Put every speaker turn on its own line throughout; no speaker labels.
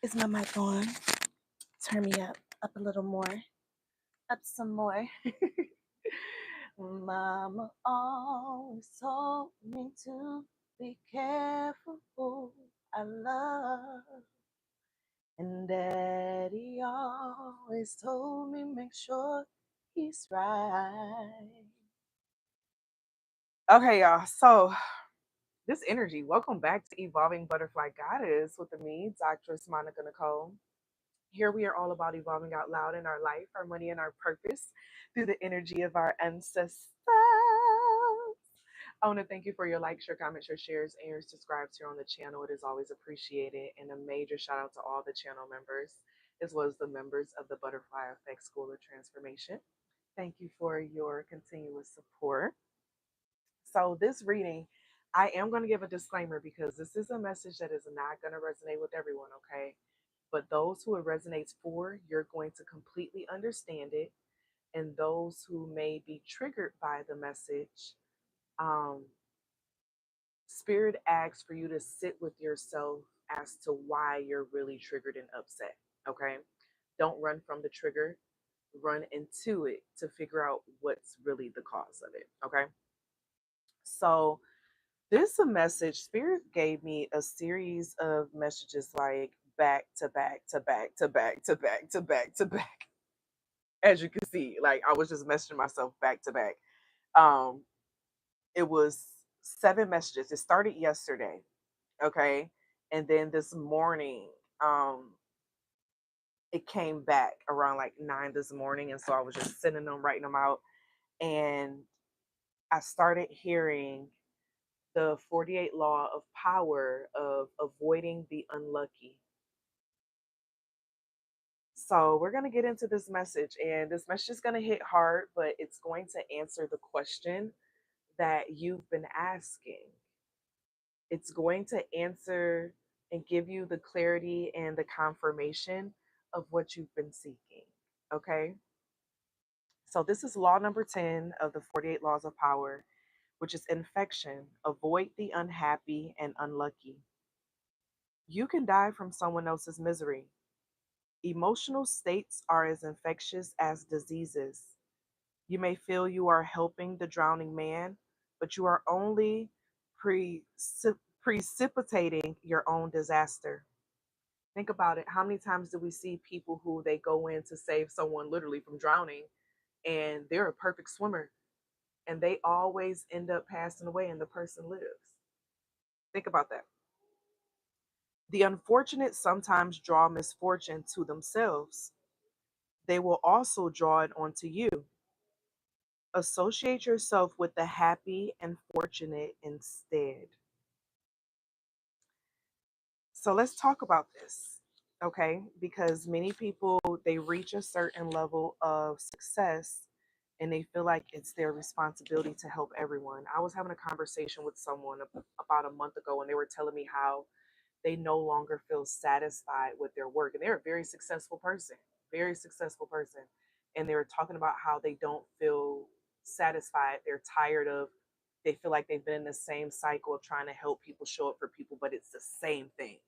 Is my mic on? Turn me up a little more, up some more. Mama always told me to be careful who I love. And Daddy always told me make sure he's right. Okay, y'all. So this energy, welcome back to Evolving Butterfly Goddess with me, Doctress Nicole. Here we are all about evolving out loud in our life, our money, and our purpose through the energy of our ancestors. I want to thank you for your likes, your comments, your shares, and your subscribes here on the channel. It is always appreciated. And a major shout out to all the channel members, as well as the members of the Butterfly Effect School of Transformation. Thank you for your continuous support. So this reading, I am going to give a disclaimer because this is a message that is not going to resonate with everyone, okay? But those who it resonates for, you're going to completely understand it. And those who may be triggered by the message, Spirit asks for you to sit with yourself as to why you're really triggered and upset, okay? Don't run from the trigger, run into it to figure out what's really the cause of it, okay? So this a message, Spirit gave me a series of messages like back to back to back to back to back to back to back. As you can see, like I was just messaging myself back to back. Um, it was 7 messages. It started yesterday, okay? And then this morning, it came back around like 9 this morning. And so I was just sending them, writing them out. And I started hearing the 48 law of power of avoiding the unlucky. So we're going to get into this message, and this message is going to hit hard, but it's going to answer the question that you've been asking. It's going to answer and give you the clarity and the confirmation of what you've been seeking. Okay? So this is law number 10 of the 48 laws of power, which is infection. Avoid the unhappy and unlucky. You can die from someone else's misery. Emotional states are as infectious as diseases. You may feel you are helping the drowning man, but you are only precipitating your own disaster. Think about it. How many times do we see people who they go in to save someone literally from drowning and they're a perfect swimmer and they always end up passing away and the person lives? Think about that. The unfortunate sometimes draw misfortune to themselves. They will also draw it onto you. Associate yourself with the happy and fortunate instead. So let's talk about this, okay? Because many people, they reach a certain level of success and they feel like it's their responsibility to help everyone. I was having a conversation with someone about a month ago, and they were telling me how they no longer feel satisfied with their work. And they're a very successful person, very successful person. And they were talking about how they don't feel satisfied. They're tired of, they feel like they've been in the same cycle of trying to help people, show up for people, but it's the same thing.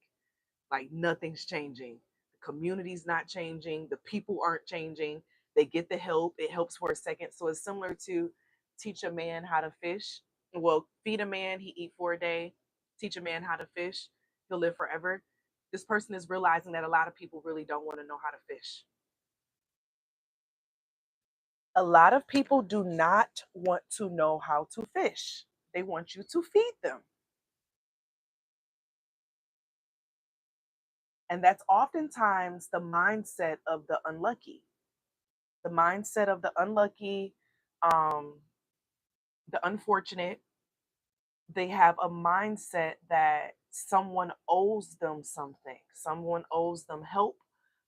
Like nothing's changing. The community's not changing. The people aren't changing. They get the help. It helps for a second. So it's similar to teach a man how to fish. Well, feed a man, he eat for a day. Teach a man how to fish, he'll live forever. This person is realizing that a lot of people really don't want to know how to fish. A lot of people do not want to know how to fish. They want you to feed them. And that's oftentimes the mindset of the unlucky. The mindset of the unlucky, the unfortunate, they have a mindset that someone owes them something. Someone owes them help.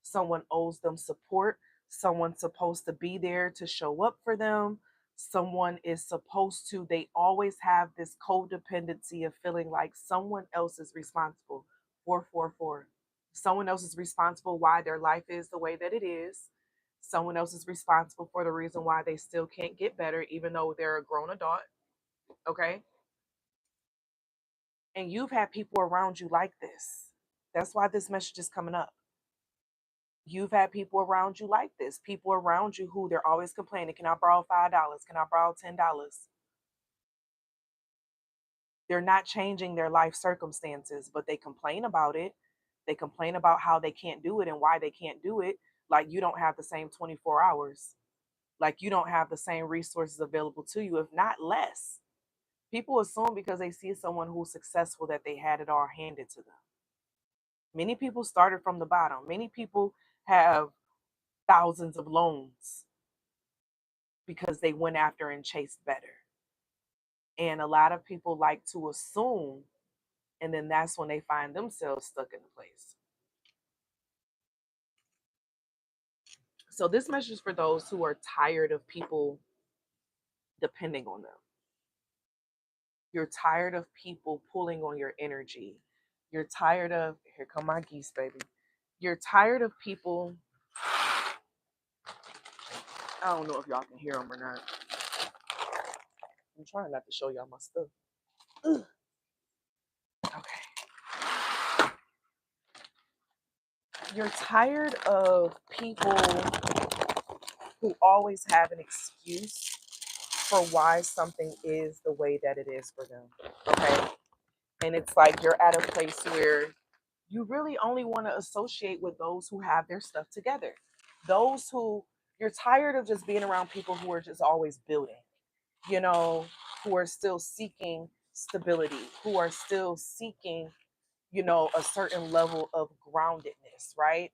Someone owes them support. Someone's supposed to be there to show up for them. Someone is supposed to, they always have this codependency of feeling like someone else is responsible. 444. Someone else is responsible why their life is the way that it is. Someone else is responsible for the reason why they still can't get better, even though they're a grown adult. Okay? And you've had people around you like this. That's why this message is coming up. You've had people around you like this. People around you who they're always complaining, can I borrow $5? Can I borrow $10? They're not changing their life circumstances, but they complain about it. They complain about how they can't do it and why they can't do it. Like you don't have the same 24 hours. Like you don't have the same resources available to you, if not less. People assume because they see someone who's successful that they had it all handed to them. Many people started from the bottom. Many people have thousands of loans because they went after and chased better. And a lot of people like to assume, and then that's when they find themselves stuck in a place. So this message is for those who are tired of people depending on them. You're tired of people pulling on your energy. You're tired of, here come my geese, baby. You're tired of people. I don't know if y'all can hear them or not. I'm trying not to show y'all my stuff. Ugh. Okay. You're tired of people who always have an excuse for why something is the way that it is for them. Okay. And it's like you're at a place where you really only want to associate with those who have their stuff together. Those who you're tired of just being around people who are just always building, you know, who are still seeking stability, who are still seeking, you know, a certain level of groundedness, right?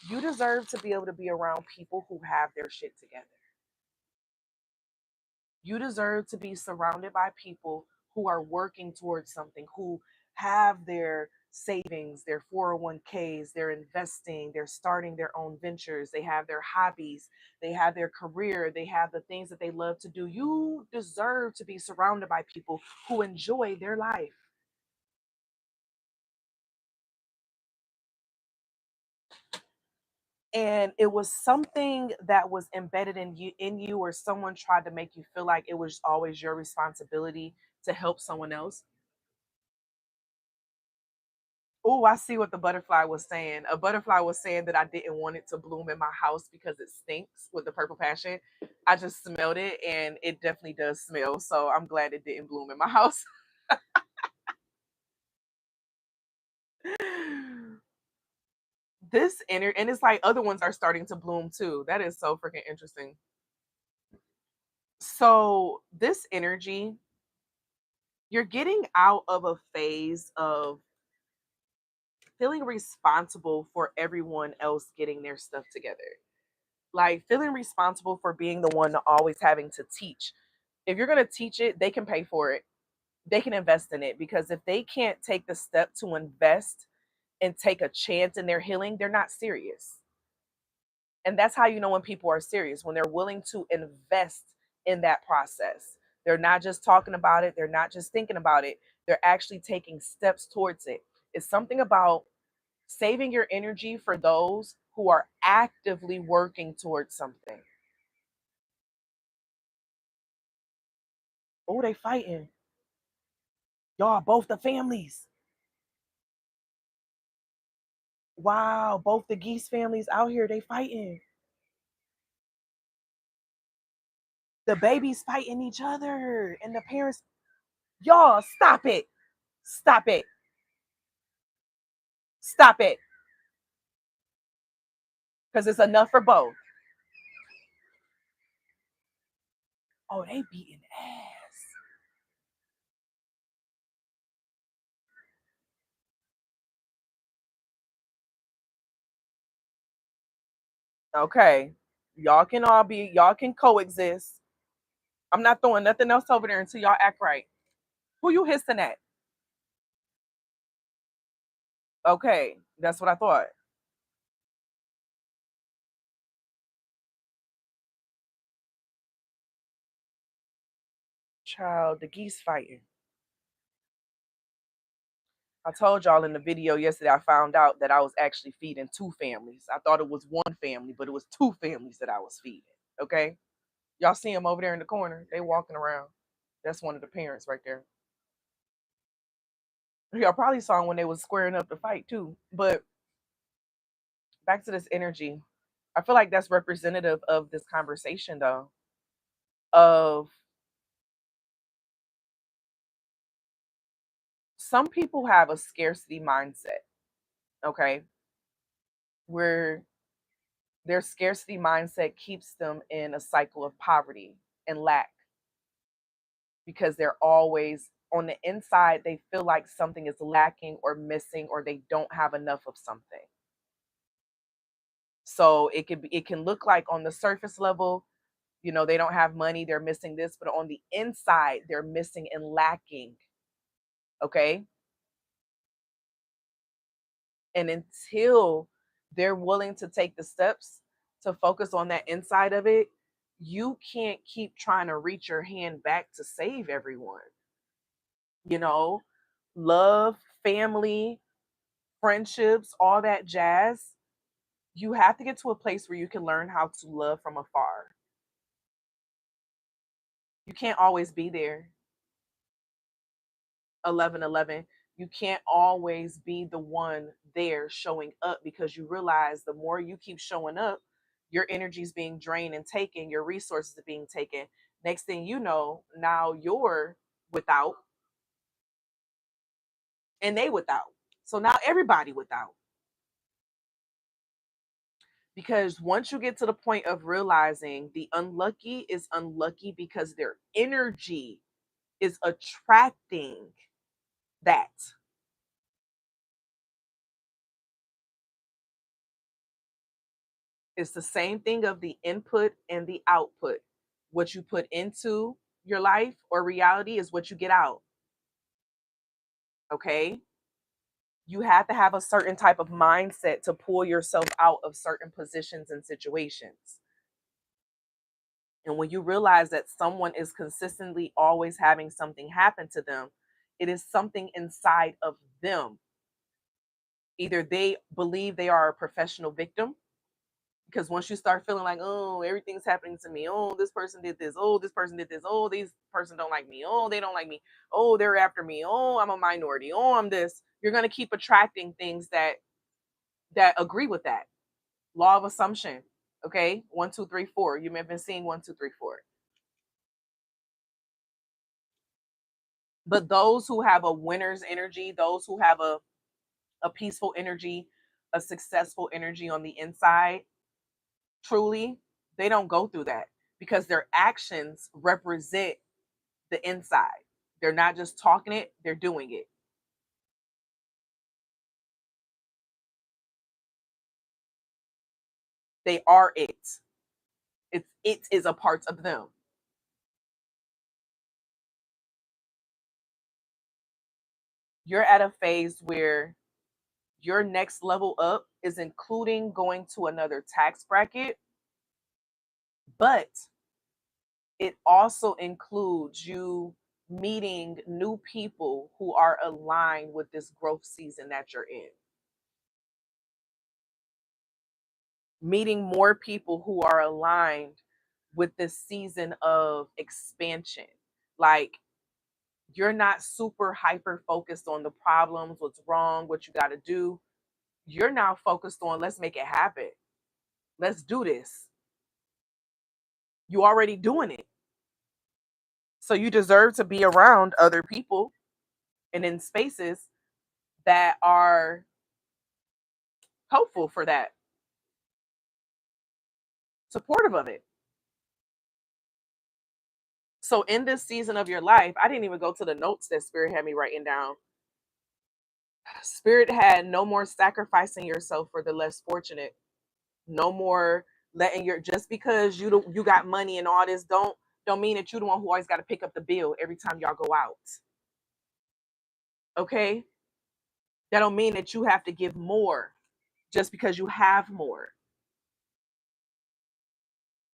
You deserve to be able to be around people who have their shit together. You deserve to be surrounded by people who are working towards something, who have their savings, their 401ks, they're investing, they're starting their own ventures, they have their hobbies, they have their career, they have the things that they love to do. You deserve to be surrounded by people who enjoy their life. And it was something that was embedded in you, or someone tried to make you feel like it was always your responsibility to help someone else. Oh, I see what the butterfly was saying. A butterfly was saying that I didn't want it to bloom in my house because it stinks with the purple passion. I just smelled it and it definitely does smell. So I'm glad it didn't bloom in my house. This inner, and it's like other ones are starting to bloom too. That is so freaking interesting. So this energy, you're getting out of a phase of feeling responsible for everyone else getting their stuff together. Like feeling responsible for being the one always having to teach. If you're going to teach it, they can pay for it. They can invest in it, because if they can't take the step to invest and take a chance in their healing, they're not serious. And that's how you know when people are serious, when they're willing to invest in that process. They're not just talking about it, they're not just thinking about it, they're actually taking steps towards it. It's something about saving your energy for those who are actively working towards something. Oh, they fighting. Y'all, both the families. Wow, both the geese families out here, they fighting. The babies fighting each other and the parents. Y'all, stop it. Stop it. Stop it. Because it's enough for both. Oh, they beating ass. Okay. Y'all can coexist. I'm not throwing nothing else over there until y'all act right. Who you hissing at? Okay. That's what I thought. Child, the geese fighting. I told y'all in the video yesterday, I found out that I was actually feeding two families. I thought it was one family, but it was two families that I was feeding. Okay. Y'all see them over there in the corner? They walking around. That's one of the parents right there. Y'all probably saw him when they was squaring up to fight too. But back to this energy. I feel like that's representative of this conversation though. Of some people have a scarcity mindset, okay? Where their scarcity mindset keeps them in a cycle of poverty and lack because they're always on the inside, they feel like something is lacking or missing or they don't have enough of something. So it can look like on the surface level, you know, they don't have money, they're missing this, but on the inside, they're missing and lacking. Okay? And until they're willing to take the steps to focus on that inside of it, you can't keep trying to reach your hand back to save everyone. You know, love, family, friendships, all that jazz. You have to get to a place where you can learn how to love from afar. You can't always be there. 1111. You can't always be the one there showing up because you realize the more you keep showing up, your energy is being drained and taken, your resources are being taken. Next thing you know, now you're without and they without. So now everybody without. Because once you get to the point of realizing the unlucky is unlucky because their energy is attracting that. It's the same thing of the input and the output. What you put into your life or reality is what you get out. Okay? You have to have a certain type of mindset to pull yourself out of certain positions and situations. And when you realize that someone is consistently always having something happen to them, it is something inside of them. Either they believe they are a professional victim, because once you start feeling like, oh, everything's happening to me, oh, this person did this, oh, this person did this, oh, these person don't like me, oh, they don't like me, oh, they're after me, oh, I'm a minority, oh, I'm this, you're going to keep attracting things that agree with that law of assumption. Okay, 1 2 3 4, you may have been seeing 1 2 3 4. But those who have a winner's energy, those who have a peaceful energy, a successful energy on the inside, truly, they don't go through that because their actions represent the inside. They're not just talking it, they're doing it. They are it. It is a part of them. You're at a phase where your next level up is including going to another tax bracket, but it also includes you meeting new people who are aligned with this growth season that you're in. Meeting more people who are aligned with this season of expansion. Like, you're not super hyper focused on the problems, what's wrong, what you got to do. You're now focused on let's make it happen. Let's do this. You already doing it. So you deserve to be around other people and in spaces that are hopeful for that, supportive of it. So in this season of your life, I didn't even go to the notes that Spirit had me writing down. Spirit had no more sacrificing yourself for the less fortunate. No more letting your, just because you got money and all this, don't mean that you're the one who always got to pick up the bill every time y'all go out. Okay? That don't mean that you have to give more just because you have more.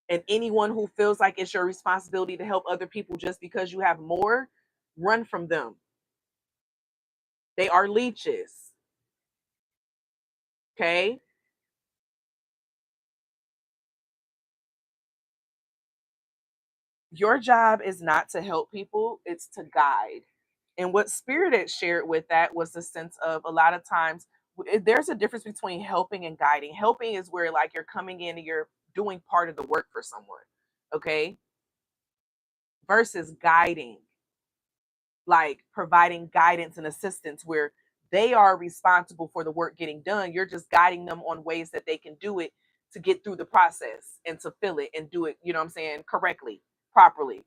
And anyone who feels like it's your responsibility to help other people just because you have more, run from them. They are leeches. Okay? Your job is not to help people, it's to guide. And what Spirit had shared with that was the sense of a lot of times there's a difference between helping and guiding. Helping is where like you're coming in and you're doing part of the work for someone, okay? Versus guiding, like providing guidance and assistance where they are responsible for the work getting done. You're just guiding them on ways that they can do it to get through the process and to fill it and do it, you know what I'm saying, correctly, properly,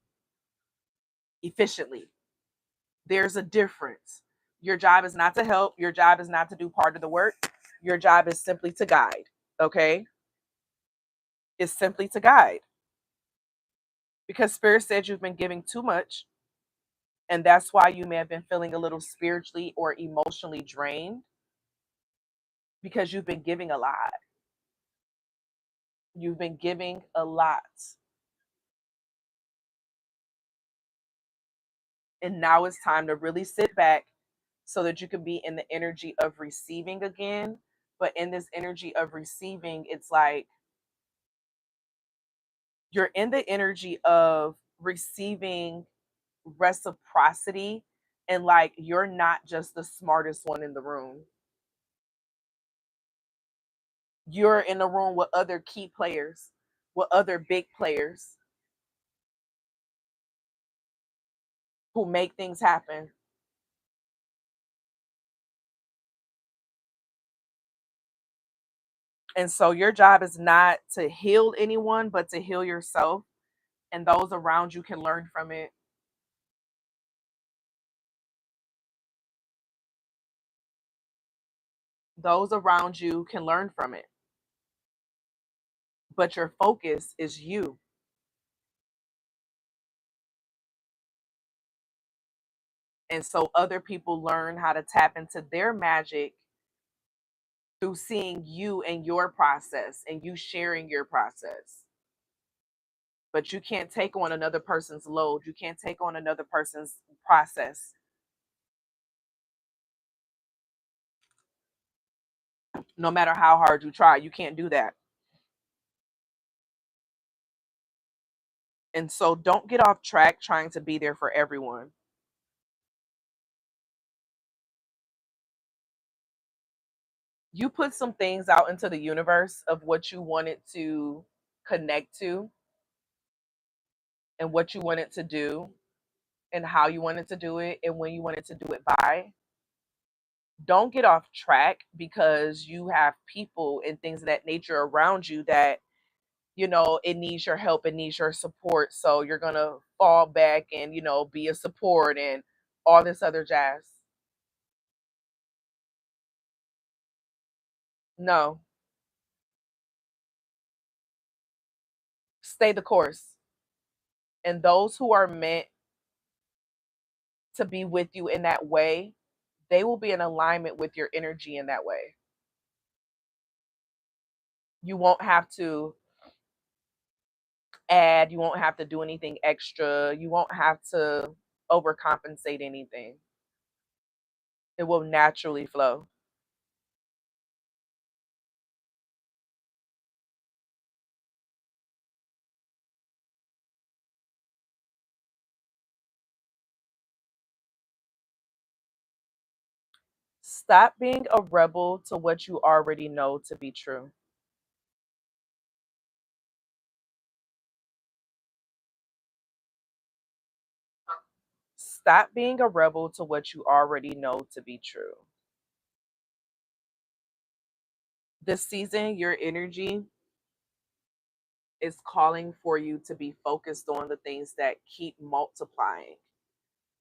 efficiently. There's a difference. Your job is not to help. Your job is not to do part of the work. Your job is simply to guide. Okay? It's simply to guide. Because Spirit said you've been giving too much. And that's why you may have been feeling a little spiritually or emotionally drained because you've been giving a lot. You've been giving a lot. And now it's time to really sit back so that you can be in the energy of receiving again. But in this energy of receiving, it's like you're in the energy of receiving reciprocity, and like you're not just the smartest one in the room. You're in the room with other key players, with other big players who make things happen. And so your job is not to heal anyone, but to heal yourself, and those around you can learn from it. Those around you can learn from it. But your focus is you. And so other people learn how to tap into their magic through seeing you and your process and you sharing your process. But you can't take on another person's load. You can't take on another person's process, no matter how hard you try. You can't do that. And so don't get off track trying to be there for everyone. You put some things out into the universe of what you wanted to connect to and what you wanted to do and how you wanted to do it and when you wanted to do it by. Don't get off track because you have people and things of that nature around you that, you know, it needs your help, it needs your support. So you're going to fall back and, you know, be a support and all this other jazz. No, stay the course. And those who are meant to be with you in that way, they will be in alignment with your energy in that way. You won't have to add, you won't have to do anything extra, you won't have to overcompensate anything. It will naturally flow. Stop being a rebel to what you already know to be true. Stop being a rebel to what you already know to be true. This season, your energy is calling for you to be focused on the things that keep multiplying.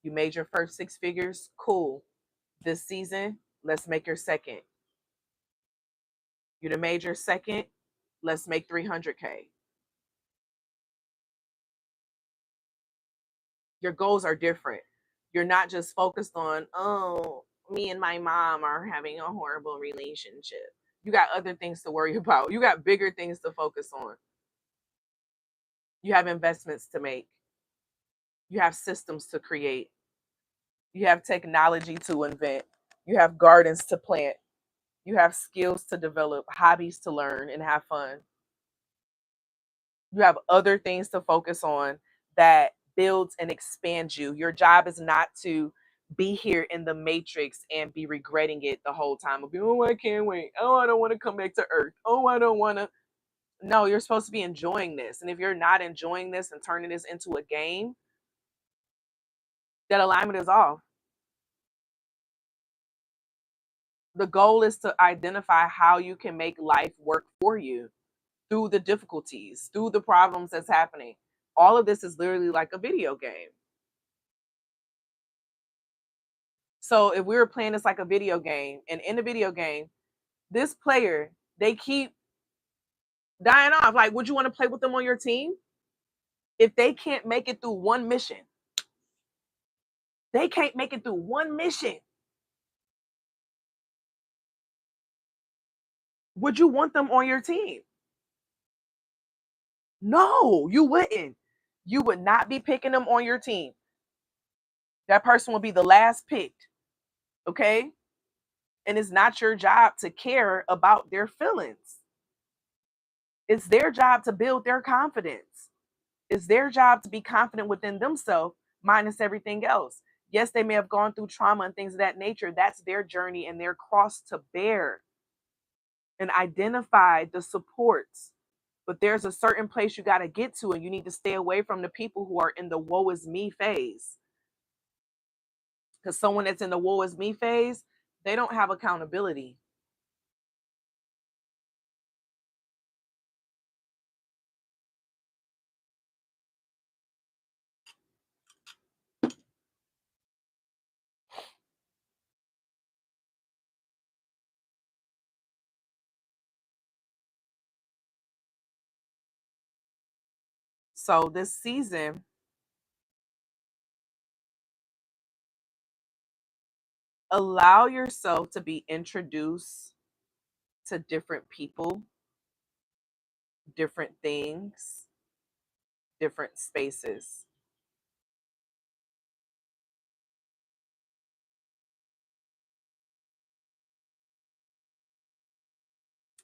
You made your first six figures, cool. This season, let's make your second. You done made your second, let's make 300K. Your goals are different. You're not just focused on, oh, me and my mom are having a horrible relationship. You got other things to worry about. You got bigger things to focus on. You have investments to make. You have systems to create. You have technology to invent. You have gardens to plant. You have skills to develop, hobbies to learn and have fun. You have other things to focus on that builds and expands you. Your job is not to be here in the matrix and be regretting it the whole time. Of being, oh, I can't wait. Oh, I don't want to come back to Earth. Oh, I don't want to. No, you're supposed to be enjoying this. And if you're not enjoying this and turning this into a game, that alignment is off. The goal is to identify how you can make life work for you through the difficulties, through the problems that's happening. All of this is literally like a video game. So if we were playing this like a video game, and in the video game, this player, they keep dying off. Like, would you want to play with them on your team? If they can't make it through one mission, they can't make it through one mission. Would you want them on your team? No, you wouldn't. You would not be picking them on your team. That person will be the last picked. Okay? And it's not your job to care about their feelings. It's their job to build their confidence. It's their job to be confident within themselves, minus everything else. Yes, they may have gone through trauma and things of that nature. That's their journey and their cross to bear. And identify the supports. But there's a certain place you got to get to, and you need to stay away from the people who are in the woe is me phase. Because someone that's in the woe is me phase, they don't have accountability. So this season, allow yourself to be introduced to different people, different things, different spaces.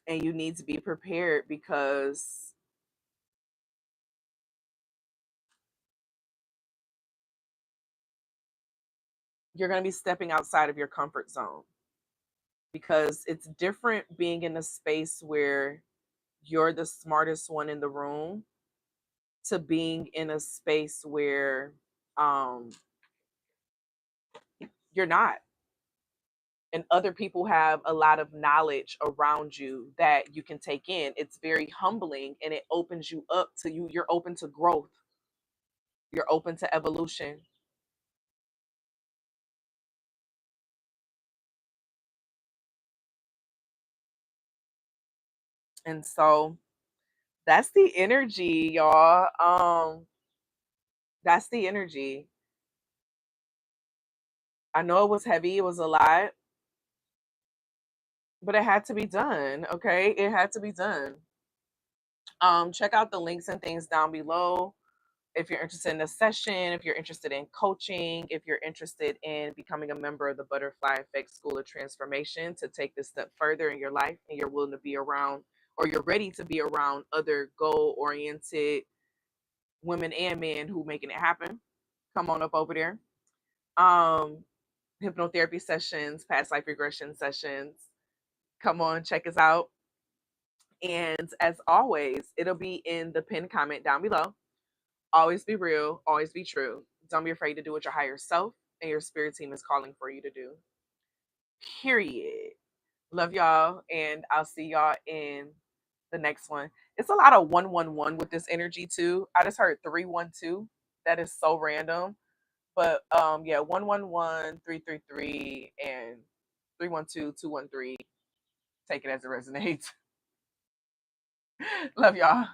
And you need to be prepared because you're going to be stepping outside of your comfort zone. Because it's different being in a space where you're the smartest one in the room to being in a space where you're not. And other people have a lot of knowledge around you that you can take in. It's very humbling and it opens you up to you. You're open to growth. You're open to evolution. And so that's the energy, y'all. That's the energy. I know it was heavy, it was a lot, but it had to be done. Okay. It had to be done. Check out the links and things down below. If you're interested in a session, if you're interested in coaching, if you're interested in becoming a member of the Butterfly Effect School of Transformation to take this step further in your life and you're willing to be around or you're ready to be around other goal-oriented women and men who making it happen, come on up over there. Hypnotherapy sessions, past life regression sessions. Come on, check us out. And as always, it'll be in the pinned comment down below. Always be real, always be true. Don't be afraid to do what your higher self and your spirit team is calling for you to do. Period. Love y'all, and I'll see y'all in the next one. It's a lot of 111 with this energy too. I just heard 312. That is so random. But yeah, 111, 333, and 312, 213. Take it as it resonates. Love y'all.